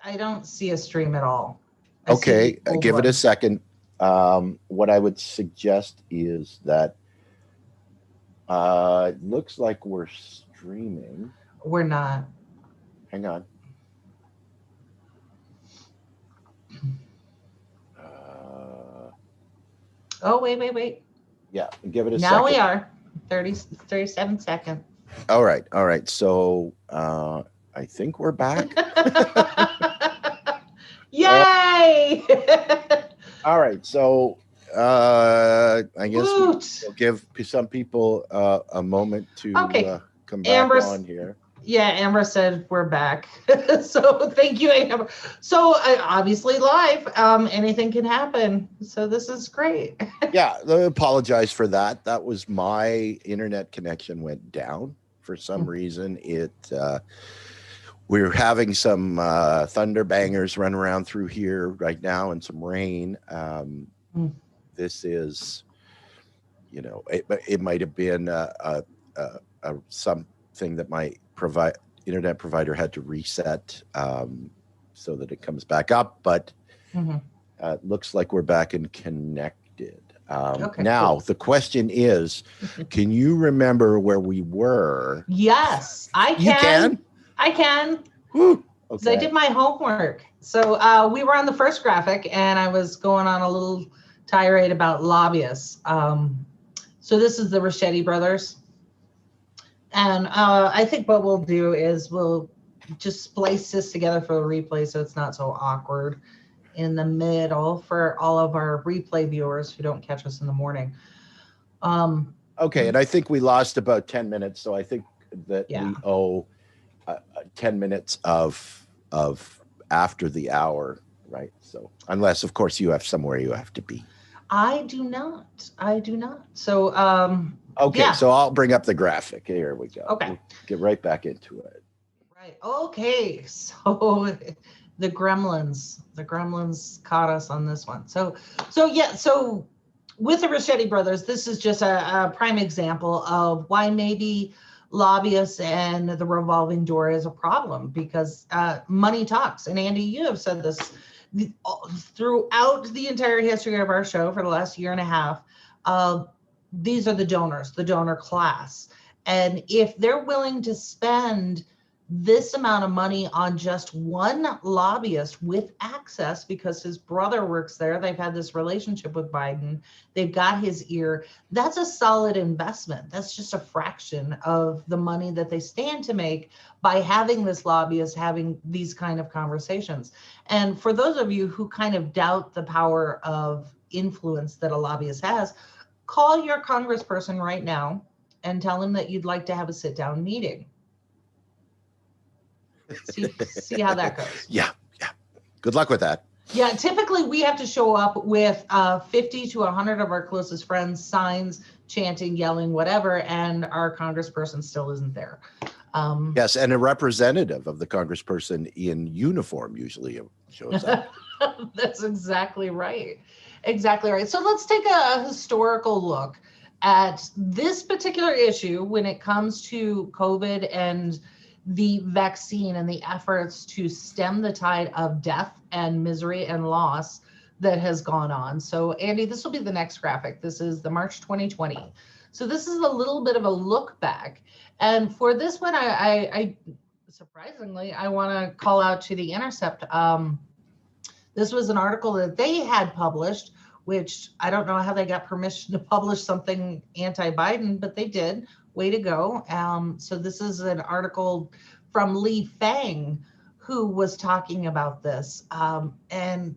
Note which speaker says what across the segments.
Speaker 1: I don't see a stream at all. I
Speaker 2: Okay,
Speaker 1: see old
Speaker 2: give it a
Speaker 1: ones.
Speaker 2: second. What I would suggest is that it looks like we're streaming.
Speaker 1: We're not.
Speaker 2: Hang on. Uh,
Speaker 1: Oh, wait.
Speaker 2: yeah, give it a
Speaker 1: Now
Speaker 2: second.
Speaker 1: we are 37 seconds.
Speaker 2: All right, all right. So I think we're back.
Speaker 1: Yay!
Speaker 2: All right, so I guess we'll give some people a moment to come back on here.
Speaker 1: Yeah, Amber said we're back. So thank you, Amber. So obviously live, anything can happen. So this is great.
Speaker 2: Yeah, I apologize for that. That was my internet connection went down for some reason. We're having some thunder bangers run around through here right now and some rain. This is, it might have been something that my internet provider had to reset so that it comes back up. But it looks like we're back and connected. Now, cool. The question is, can you remember where we were?
Speaker 1: Yes, I can.
Speaker 2: You can?
Speaker 1: I can.
Speaker 2: Woo.
Speaker 1: Okay. I did my homework. So we were on the first graphic and I was going on a little tirade about lobbyists. So this is the Ricchetti brothers. And I think what we'll do is we'll just splice this together for the replay so it's not so awkward in the middle for all of our replay viewers who don't catch us in the morning.
Speaker 2: Okay, and I think we lost about 10 minutes, so I think that we owe 10 minutes of after the hour, right? So unless, of course, you have somewhere you have to be.
Speaker 1: I do not. So
Speaker 2: okay,
Speaker 1: yeah.
Speaker 2: So I'll bring up the graphic. Here we go.
Speaker 1: Okay.
Speaker 2: We'll get right back into it.
Speaker 1: Right. Okay. So the gremlins caught us on this one. So with the Ricchetti brothers, this is just a prime example of why maybe lobbyists and the revolving door is a problem, because money talks. And Andy, you have said this throughout the entire history of our show for the last year and a half. These are the donors, the donor class. And if they're willing to spend this amount of money on just one lobbyist with access because his brother works there, they've had this relationship with Biden, they've got his ear, that's a solid investment. That's just a fraction of the money that they stand to make by having this lobbyist having these kind of conversations. And for those of you who kind of doubt the power of influence that a lobbyist has, call your congressperson right now and tell him that you'd like to have a sit-down meeting. See how that goes.
Speaker 2: Yeah. Good luck with that.
Speaker 1: Yeah, typically we have to show up with 50 to 100 of our closest friends, signs, chanting, yelling, whatever, and our congressperson still isn't there.
Speaker 2: Yes, and a representative of the congressperson in uniform usually shows up.
Speaker 1: That's exactly right. Exactly right. So let's take a historical look at this particular issue when it comes to COVID and the vaccine and the efforts to stem the tide of death and misery and loss that has gone on. So Andy, this will be the next graphic. This is the March 2020. So this is a little bit of a look back. And for this one, I surprisingly, I want to call out to The Intercept. This was an article that they had published, which I don't know how they got permission to publish something anti-Biden, but they did. Way to go. So this is an article from Lee Fang, who was talking about this. And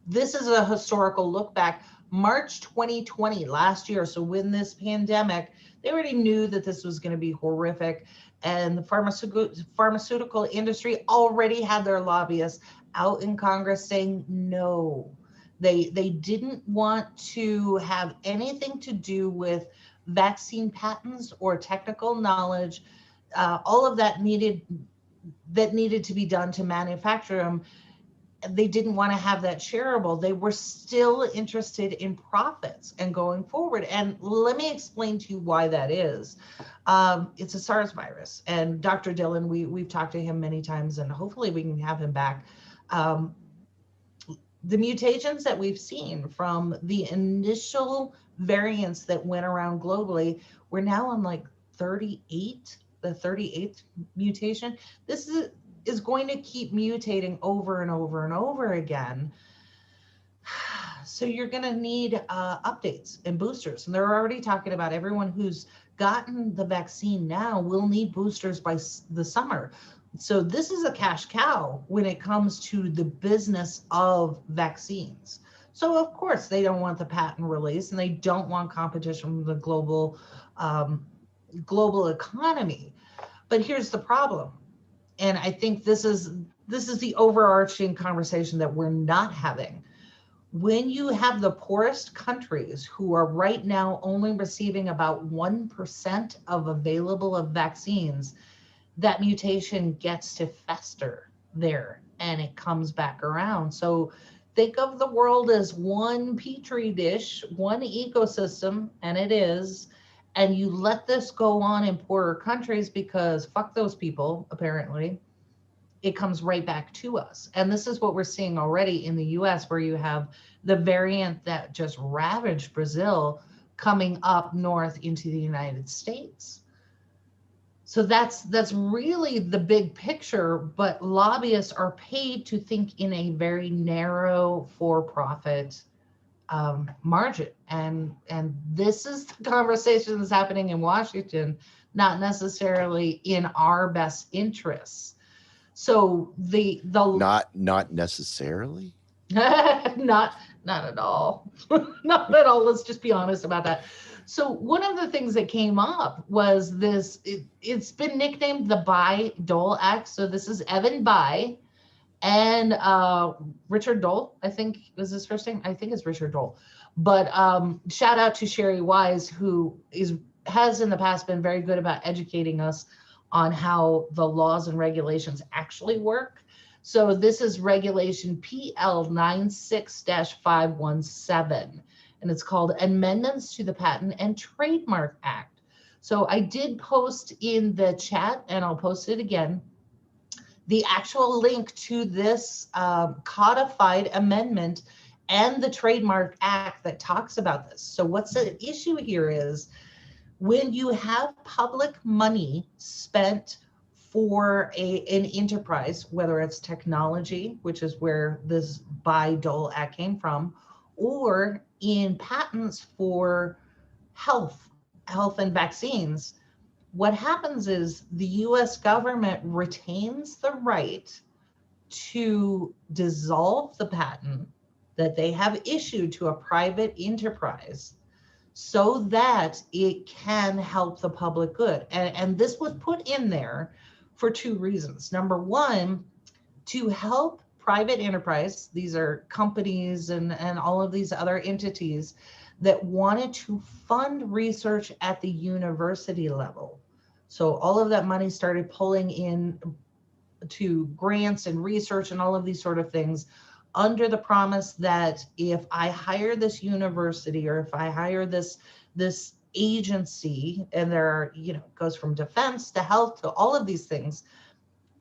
Speaker 1: this is a historical look back, March 2020, last year. So when this pandemic, they already knew that this was going to be horrific. And the pharmaceutical industry already had their lobbyists out in Congress saying no. They didn't want to have anything to do with vaccine patents or technical knowledge, all of that needed to be done to manufacture them. they didn't want to have that shareable. They were still interested in profits and going forward. And let me explain to you why that is. It's a SARS virus. And Dr. Dillon, we've talked to him many times, and hopefully we can have him back. The mutations that we've seen from the initial variants that went around globally, we're now on like 38, the 38th mutation. This is going to keep mutating over and over and over again. So you're going to need updates and boosters. And they're already talking about everyone who's gotten the vaccine now will need boosters by the summer. So this is a cash cow when it comes to the business of vaccines. So of course they don't want the patent release, and they don't want competition from the global economy. But here's the problem. And I think this is the overarching conversation that we're not having. When you have the poorest countries who are right now only receiving about 1% of available of vaccines, that mutation gets to fester there and it comes back around. So think of the world as one petri dish, one ecosystem, and it is. And you let this go on in poorer countries because fuck those people, apparently. It comes right back to us. And this is what we're seeing already in the US, where you have the variant that just ravaged Brazil coming up north into the United States. So that's really the big picture, but lobbyists are paid to think in a very narrow for-profit margin. And this is the conversation that's happening in Washington, not necessarily in our best interests. So the
Speaker 2: not necessarily?
Speaker 1: not at all. Not at all. Let's just be honest about that. So one of the things that came up was this, it's been nicknamed the Bayh-Dole Act. So this is Evan Bayh and Richard Dole, I think was his first name. I think it's Richard Dole. But shout out to Sherry Wise, who has in the past been very good about educating us on how the laws and regulations actually work. So this is regulation PL 96-517, and it's called Amendments to the Patent and Trademark Act. So I did post in the chat, and I'll post it again, the actual link to this codified amendment and the Trademark Act that talks about this. So what's the issue here is when you have public money spent for an enterprise, whether it's technology, which is where this Bayh-Dole Act came from, or in patents for health and vaccines, what happens is the US government retains the right to dissolve the patent that they have issued to a private enterprise so that it can help the public good. And this was put in there for two reasons. Number one, to help private enterprise, these are companies and all of these other entities that wanted to fund research at the university level. So all of that money started pulling in to grants and research and all of these sort of things under the promise that if I hire this university or if I hire this agency, and there are, it goes from defense to health to all of these things,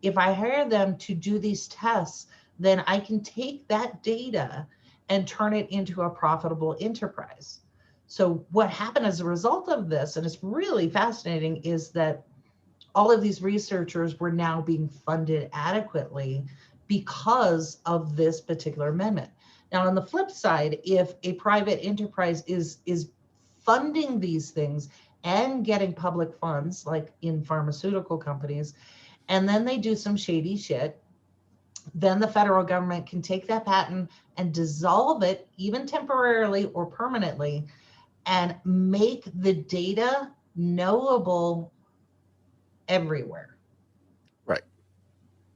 Speaker 1: if I hire them to do these tests, then I can take that data and turn it into a profitable enterprise. So what happened as a result of this, and it's really fascinating, is that all of these researchers were now being funded adequately because of this particular amendment. Now, on the flip side, if a private enterprise is funding these things and getting public funds, like in pharmaceutical companies, and then they do some shady shit, then the federal government can take that patent and dissolve it, even temporarily or permanently, and make the data knowable everywhere.
Speaker 2: Right.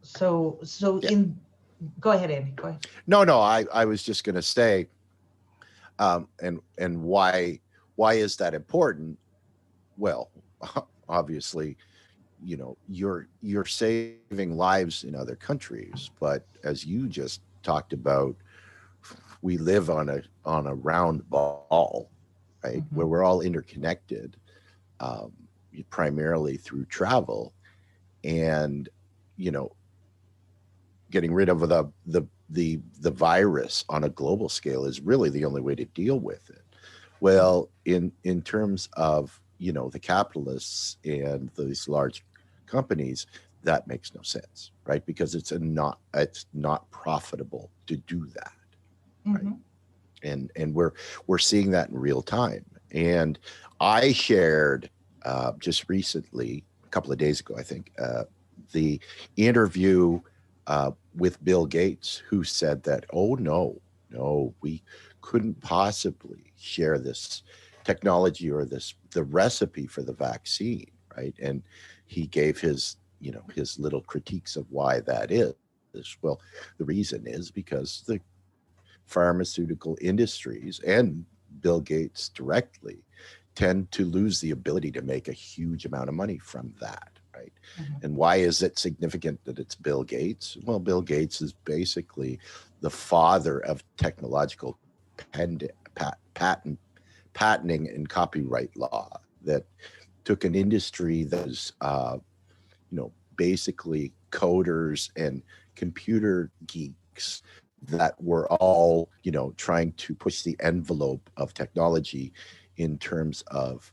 Speaker 1: So yeah. Go ahead, Andy, go ahead.
Speaker 2: No, I was just going to say, and why is that important? Well, obviously, you're saving lives in other countries, but as you just talked about we live on a round ball, right? Where we're all interconnected, primarily through travel, and getting rid of the virus on a global scale is really the only way to deal with it. Well, in terms of the capitalists and these large companies, that makes no sense, right? Because it's not profitable to do that, right? And we're seeing that in real time. And I shared just recently, a couple of days ago, I think, the interview with Bill Gates, who said that, oh no, we couldn't possibly share this technology or the recipe for the vaccine, right? And he gave his little critiques of why that is. Well, the reason is because the pharmaceutical industries and Bill Gates directly tend to lose the ability to make a huge amount of money from that, right? And why is it significant that it's Bill Gates? Well, Bill Gates is basically the father of technological patenting and copyright law that took an industry that was, basically coders and computer geeks that were all, trying to push the envelope of technology in terms of